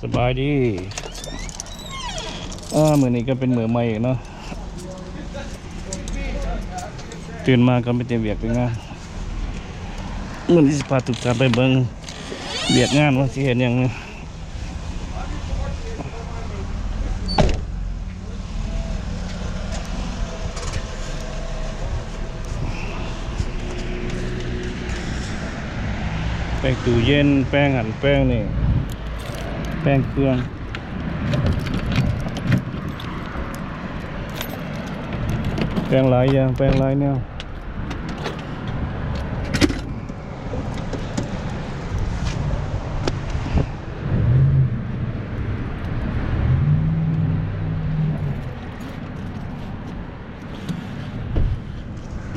สบายดีมื้อนี้ก็เป็นมื้อใหม่อีกเนาะตื่นมาก็ไม่เตรียมเวียกไปงานมื้อนี้สิพาทุกท่านไปเบิ่งเวียกงานว่าสิเฮ็ดหยังแป้งตู้เย็นแป้งหั่นแป้งนี่แป้งเครื่องแป้งหลายอย่างแป้งหลายแนว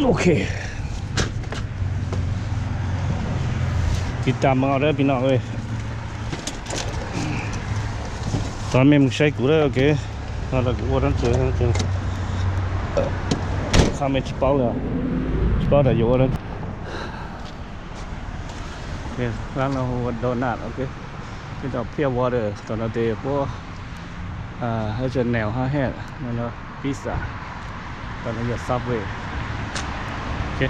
โอเคติดตามมาเอาเด้อพี่น้องเอ้ยตอนนี้มึงใช้กูได้โอเคตอนเรากูวันนั้นเจอข้าไม่ชิปเอาเลยชิปเอาแต่อยู่วันนั้นโอเคร้านเราโดนัทโอเคที่เราเพียววอเตอร์ตอนเราเตะพวกให้เจอแนว5 แห่นั่นเนาะพิซซ่าตอนนี้อยู่ซับเวย์โอเค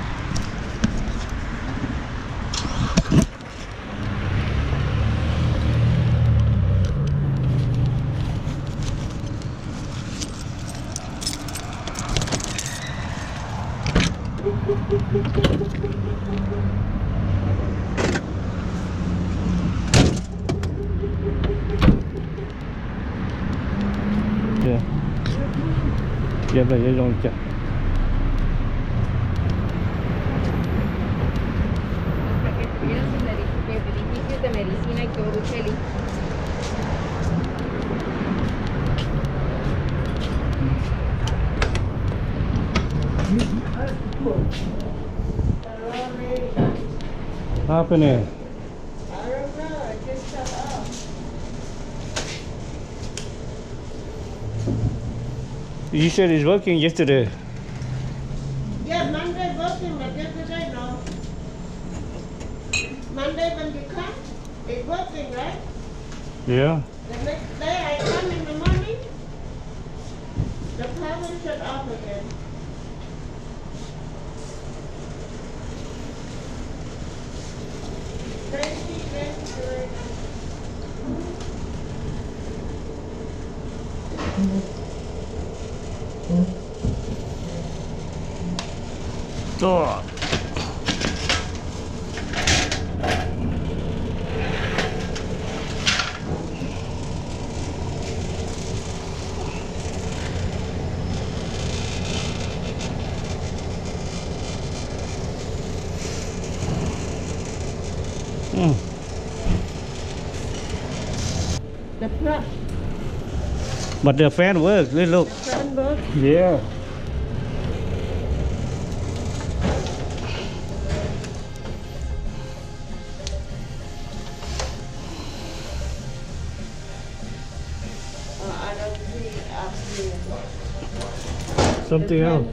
เก็บไปยังลงจัดhappening? I don't know. I just shut off. You said it's working yesterday. Yeah, Monday working, but yesterday no. Monday when you come, it's working, right? Yeah. The next day I come in the morning, the power shut off again. Crazy, crazy. Oh. The plug. But the fan works. Look. The fan works. Yeah. I don't see up here. Something else.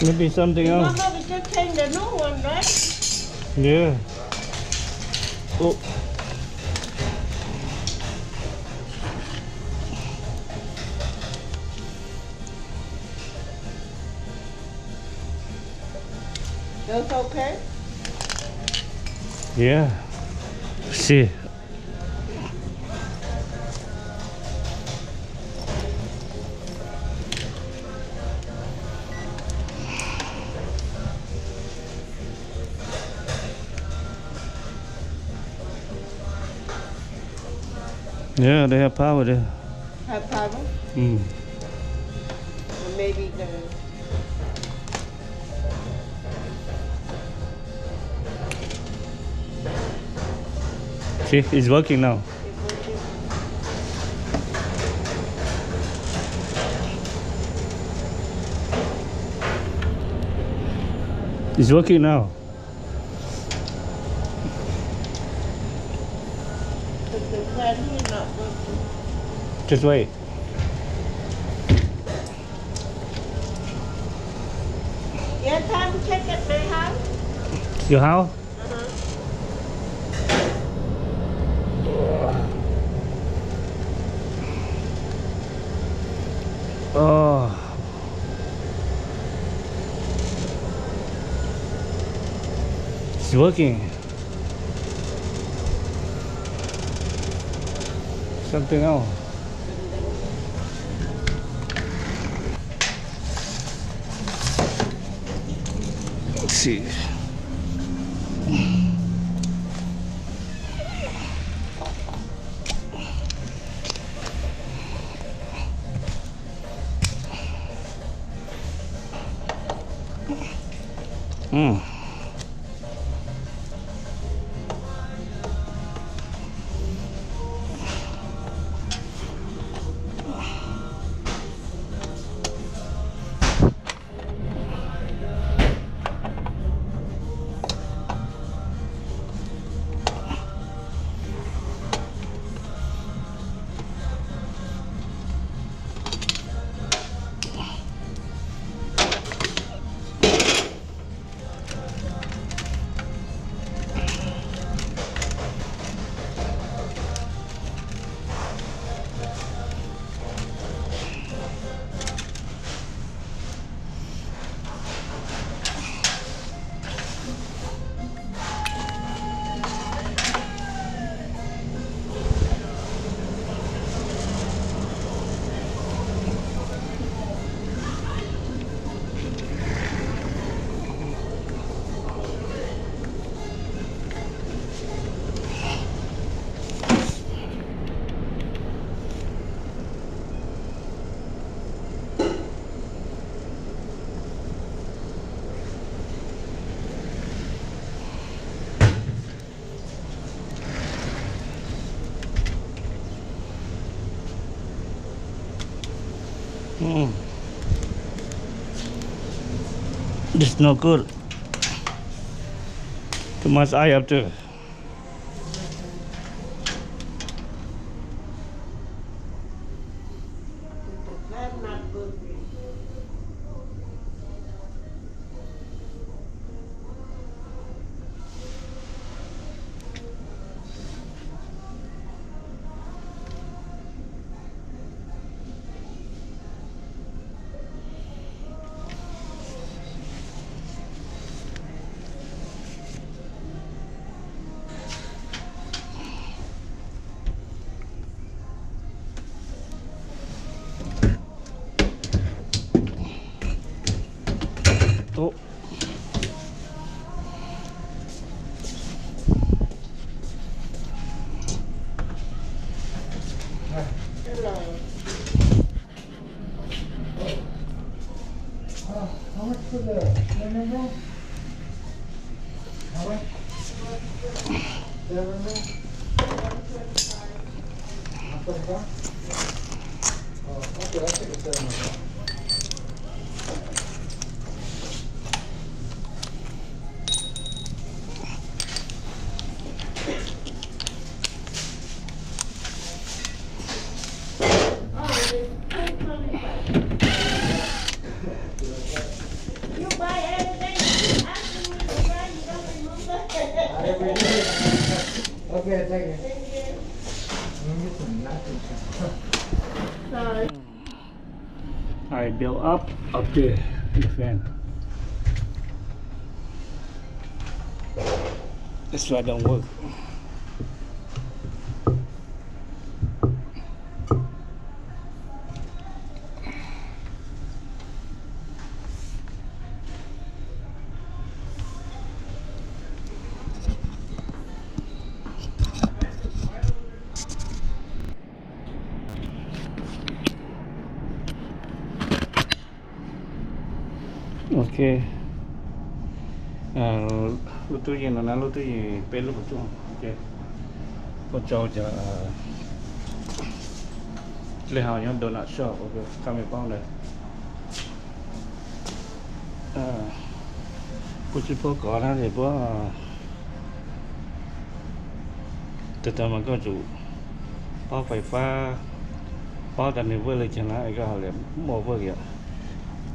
Maybe something else. Remember we just changed the new one, right? Yeah. Oh. That's okay? Yeah. See. Yeah, they have power there. Have power? Mm. Or maybe the... See, it's working now. It's working now. But the fan here not working. Just wait. Yeah, time check at my house. Your house? Uh-huh. working. Something else. Let's see. This is not good. Too much eye after. That's not good. Oh. Hello. How much for the no? How much? 7 Oh, okay, I'll take a 7. You buy everything. After we buy, you don't remove it. Okay, take it. Thank you. Maybe some nothing. Sorry. I build up there the fan. That's why it don't work. Ok. Lúc tôi nhìn nó lúc tôi bên lúc tôi ok. Con trâu giờ lấy hào nhau đồ nát shop ok. Camera phone đây. Cô chỉ phố có ra thì phố từ từ mà có chủ bao phải pha bao tận này vừa lấy chân lá cái họ làm mua vừa kìa.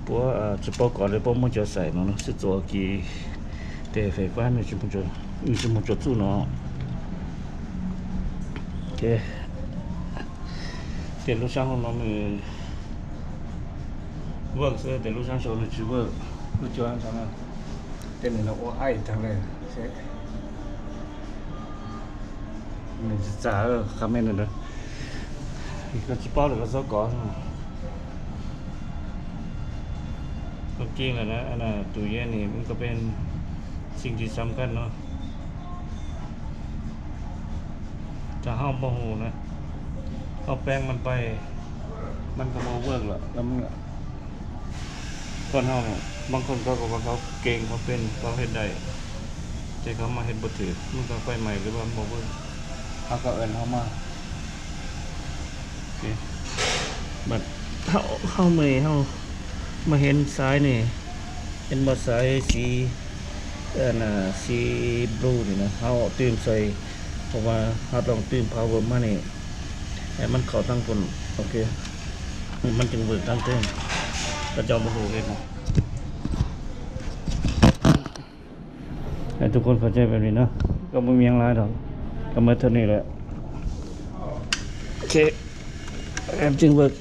Bố chỉ bao có để bố muốn cho xài nó sẽ做cái để phải pha này chỉ muốn cho chú nó. Ok. Để lúc sáng nó mình vâng sẽ để lúc sáng sau nó chỉ vâng lúc cho ăn xong rồi. Tên này nó có ai thằng này sẽ จ๋าคาเมนเด้ออีกก็สิป้อหรือก็ซอกอก็จริงแล้วนะอันน่ะตู้เย็นนี่มันก็เป็นสิ่งที่สำคัญเนาะถ้าเฮาบ่ฮู้นะเอาแป้งมันไปมันก็บ่เวิร์กหรอกแล้วมันคนเฮาบางคนก็บอกว่าเขาเก่งเขาเป็นเขาเฮ็ดได้แต่เขามาเฮ็ดบ่ถูกมันก็ไฟใหม่หรือว่าบ่เวิร์กเขาก็เอิ้นเฮามาโอเคบัดเฮามื้อนี้เฮามาเห็นสายนี่เห็นบ่สายสีสีบลูนี่นะเฮาตื่นใส่เพราะว่าเฮาต้องตื่น power มานี่ให้มันเข้าทางพุ่นโอเคมันจึงเวิร์กทางเต็มก็จะบ่ฮู้เฮ็ดนะให้ทุกคนเข้าใจแบบนี้เนาะก็บ่มีหยังหลายดอกก็หมดเท่านี้แหละโอเคจึงเวิร์ก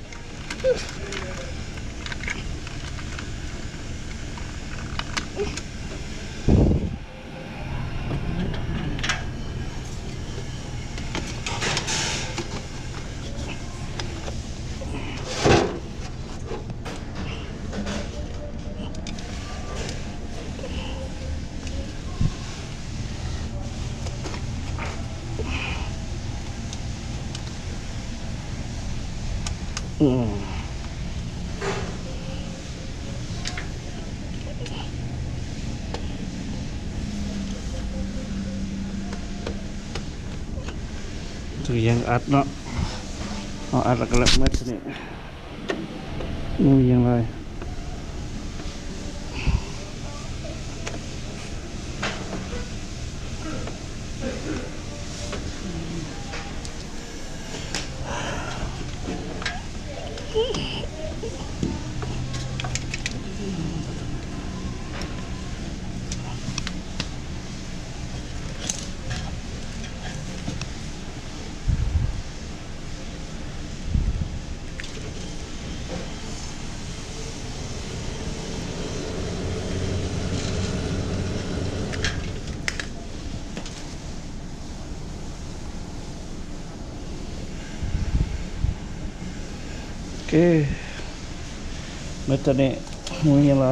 ทุกอย่างอัดเนาะเอาอัดแล้วก็เลิกมัดนี่มีอย่างไรโอเคเมื่อตอนนี้มือยังไร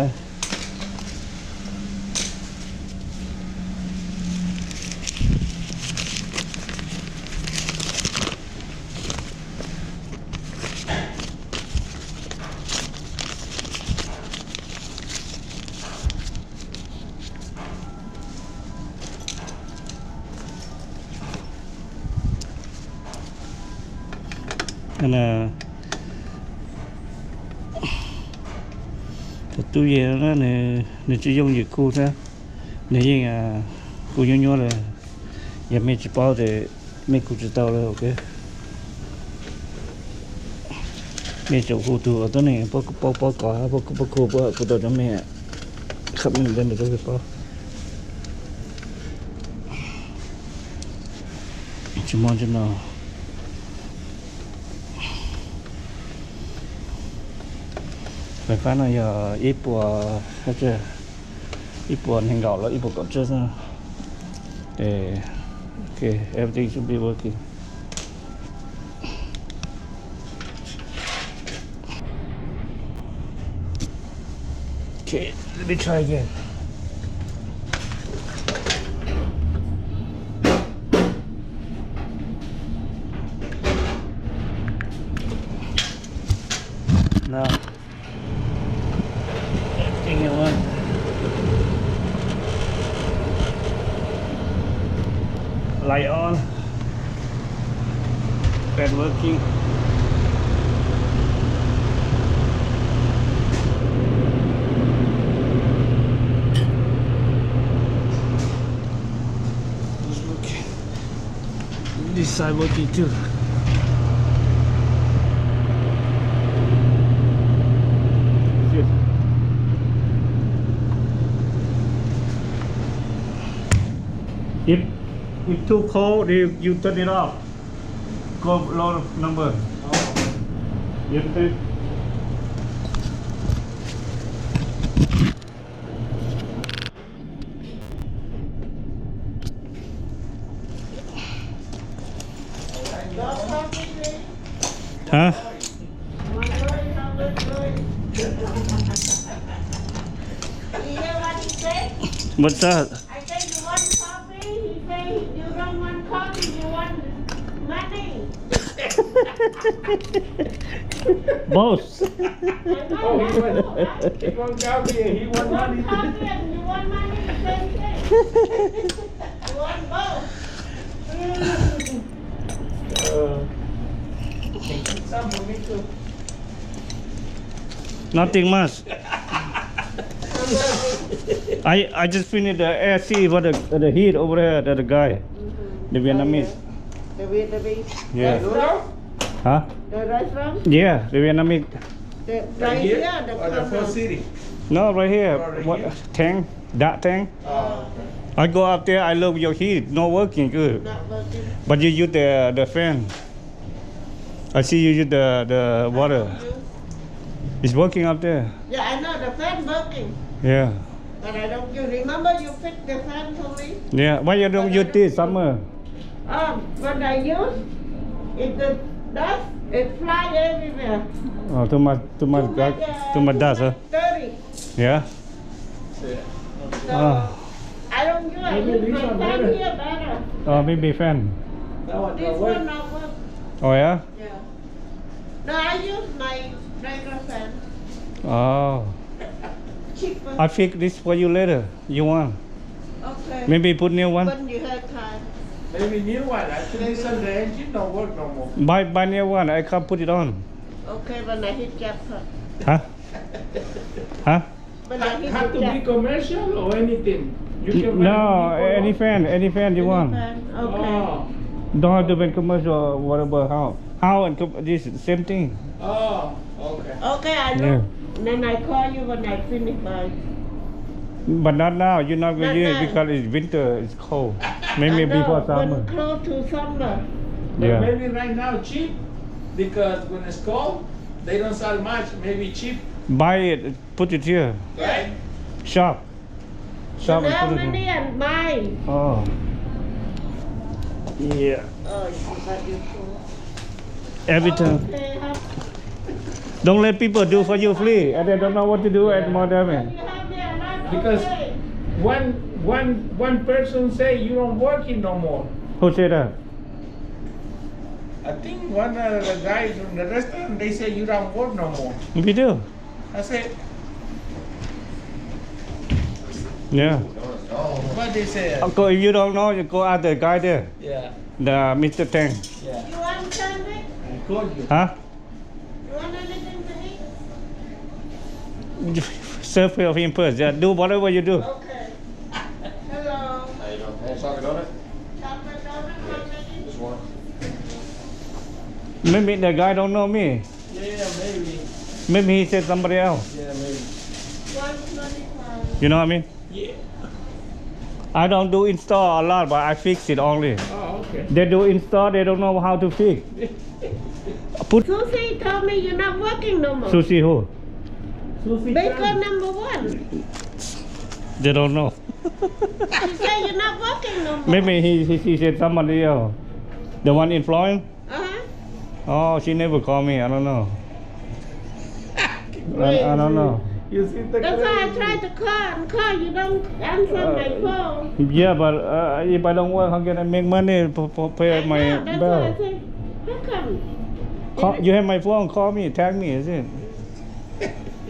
อันน่ะตู้เย็นđó này chỉ dùng nhiệt khu thôi nếu như khu nhỏ là giờ mấy chỉ bao thì mấy khu chỉ tao là ok mấy chỗ khu tu ở đó này bao cỏ bao khu tao cho mẹ khắp mình lên được cái bao chỉ mong cho nó phải phá này giờ ít bùa hết chưa ít bùa hình gạo là ít bùa còn chưa sao để okay everything should be working okay let me try again now everything you want light on fan working this working this side working too If too cold, you turn it off. Go low number. You take. Dog coffee, please. Huh? One really hungry, really. You hear what he said? What's that? I said you want coffee. He said you don't want coffee. You want money. Both. I know, Oh, he I want, know, right? he want coffee and he You want want money. coffee and you want money, the same thing. You want both. Some for me too. Nothing much. I just finished the AC for the heat over there, the guy, the Vietnamese. The Vietnamese. Yeah. Restaurant? Huh? The restaurant? Yeah, the Vietnamese. The Right right here here, the or the corner. first city? No, right here. Oh, right What here. tank? That tank? Oh, I go up there. I look your heat, not working good. Not working. But you use the fan. I see you use the water. It's working up there. Yeah, I know the fan working, Yeah. but I don't. You remember you fixed the fan for me? Yeah. Why you don't use this summer? When I use, if the dust, it fly everywhere. Oh, too much dust, huh? Dirty. Yeah. So Oh. I don't use. I Maybe use this my one fan better. here better. Oh, maybe fan. that one This don't work. one not work. Oh yeah. Yeah. No, I use my regular fan. Oh. Cheaper. I fix this for you later. You want? Okay. Maybe put new one. When you have time. Maybe new one. Actually, some the engine don't work no more. Buy new one. I can't put it on. Okay, when I hit jackpot. Huh? Huh? When I hit Have to be jackpot. commercial or anything? You can buy No, it for any fan you want. Okay. Oh, Don't have to be commercial or whatever. How and this same thing. oh, okay. Okay, I look. Then I call you when I finish mine. But not now. You're not going Not to use it now. because it's winter. It's cold. Maybe I know, before summer. When close to summer. But Yeah. maybe right now cheap because when it's cold, they don't sell much. Maybe cheap, Buy it. Put it here. right? Shop. Shop So and how put it many here. and mine? Oh. Yeah. Oh, you got your phone. Every time. Okay, Don't let people do for you free and they don't know what to do and more damage. you have there, not Because okay. one person say you don't work it no more. Who said that? I think one of the guys from the restaurant they say you don't work no more. We do. I said, Yeah. what they say? Go, if you don't know, you go ask the guy there. Yeah, The Mr. Tang. yeah. You want something? I called you. Huh? You want anything to eat? Serve for him first. Yeah, do whatever you do. Okay. Hello. Hey, chocolate donut? Chocolate donut, how many? Just one. Maybe the guy don't know me. Yeah, maybe. Maybe he said somebody else. Yeah, maybe. 125. You know what I mean? Yeah. I don't do install a lot, but I fix it only. Oh, okay. They do install, they don't know how to fix. Put Susie told me you're not working no more. sushi who? Susie Baker Chan. number one. They don't know. She said you're not working no more. Maybe he said somebody else. The one in Florence? Uh-huh. Oh, she never called me. I don't know. I don't know. You see the That's why I crazy. tried to call. You don't answer my phone. Yeah, but if I don't work, how can I make money for pay I my know, that's why I bill? said, how come? You have my phone, call me, tag me, is it?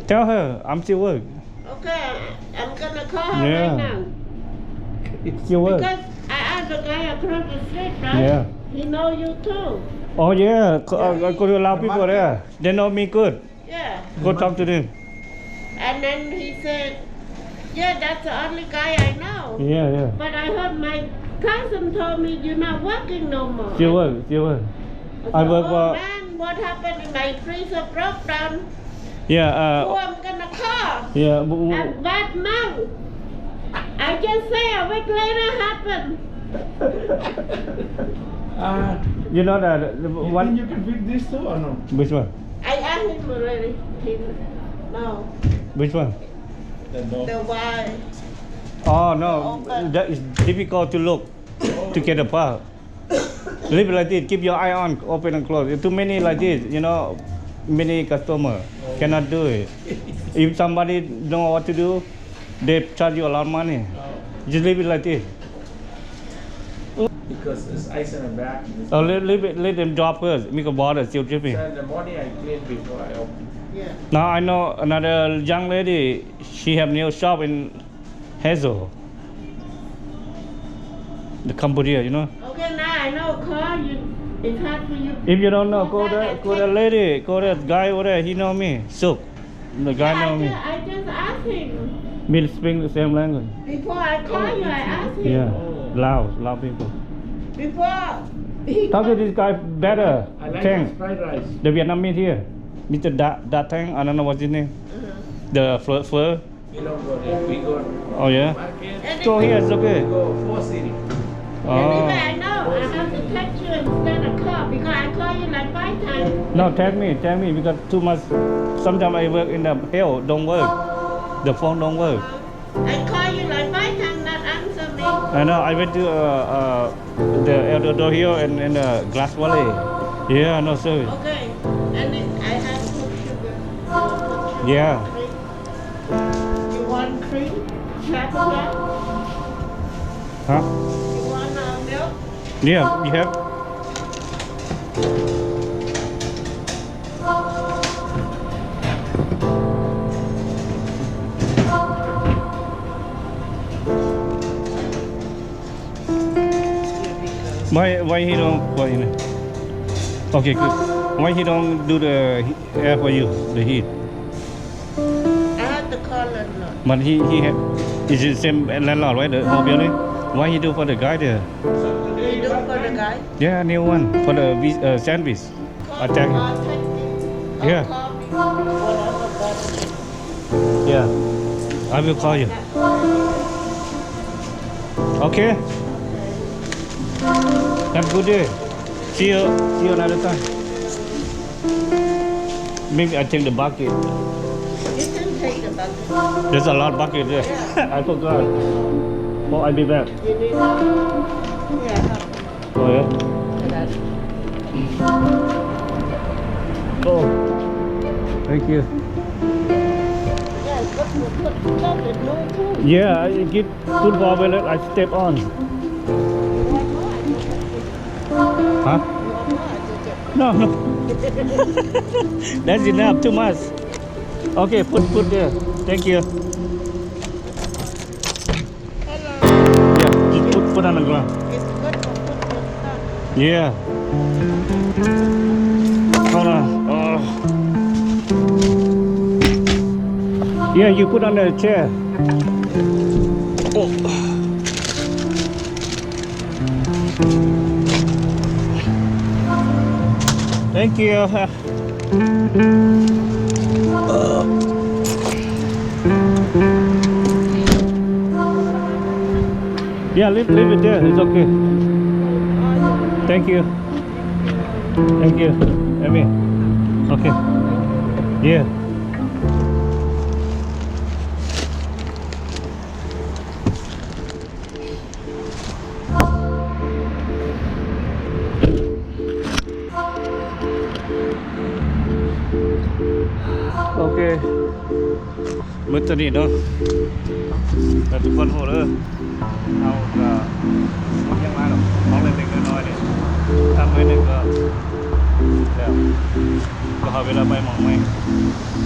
Tell her, I'm still work. Okay, I'm gonna call her Yeah. right now. Still work. Because I asked the guy across the street, right? Yeah. He know you too. Oh yeah, I go to allow people there. They know me good. Yeah. Go talk to them. And then he said, yeah, that's the only guy I know. Yeah. But I heard my cousin told me you're not working no more. Still work. I work oh, for. man, what happened? My freezer broke down. Yeah. Who I'm gonna call? Yeah. And bad mouth. I just say a week later happened. You know that You one. think you can fix this too or no? Which one? I asked him already. No, Which one? the why. Oh no, Okay. that is difficult to look to get apart. Leave it like this. Keep your eye on, open and close. Too many like this, many customer cannot do it. If somebody know what to do, they charge you a lot of money. Just leave it like this. Because there's ice in the back. Oh, let them drop first. Make a water still dripping. So in the morning I clean before I open. Yeah. Now I know another young lady. She have new shop in Hazel, the Cambodia. Okay, now I know call you. It's hard for you. If you don't know, go that lady, go that guy over there. He know me. Suk, the guy know me. I just asked him. We speak the same language. Before I call you, I asked him. Yeah, Lao people. Before he Talk to this guy better. I like Tang, this fried rice. the Vietnamese here, Mr. Da Tang. I don't know what's his name. The fur. We don't go there. We go Oh yeah. market. Go here, it's okay. We go 4 city. Anyway, Oh. I know. I have to text you instead of call because I call you like 5 times. No, tell me because too much. Sometimes I work in the hell, don't work. The phone don't work. I call you like 5 times, not answer me. I know. I went to the Eldo Hill and Glass Valley. Yeah, no sir. Okay. And then I have put sugar. Yeah. You want cream? Chocolate? Huh? You want milk? Yeah, you have. Why he don't? Okay, good. Why he don't do the air for you, the heat? I have to call landlord. But he have, is it same landlord, right? The whole building. Why he do for the guy there? You do for the guy? Yeah, new one for the sandwich. I thank him. I'll text you. Yeah. Call me. Whatever, but Yeah, I will call you. Okay. Have a good day. See you another time. Maybe I take the bucket. you can take the bucket. There's a lot of bucket there. I forgot. Oh, I'll be back. You need yeah. Oh, yeah? Oh, thank you. Yeah, put that in no too. Yeah, I get good forward. I step on. Huh? No. That's enough. Too much. Okay, put there. Thank you. Yeah, just put on the ground. It's good to put your stuff. Yeah. Hold on. Oh. Yeah, you put on the chair. Oh. Thank you. Yeah, leave it there. It's okay. Thank you. Thank you. Amy. Okay. Yeah. Okay. มื้อตอนนี้เนาะแต่ทุกคนโหเด้อเอาก็มันยังมาหรอกของเล็กๆน้อยๆเนี่ยทำไว้หนึ่งก็แล้วก็หาเวลาไปมองไม่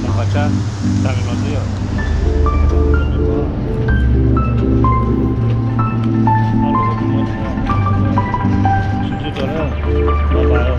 มองชัดตั้งรถเดียวเอาลูกมันสุดๆแล้วบ๊ายบาย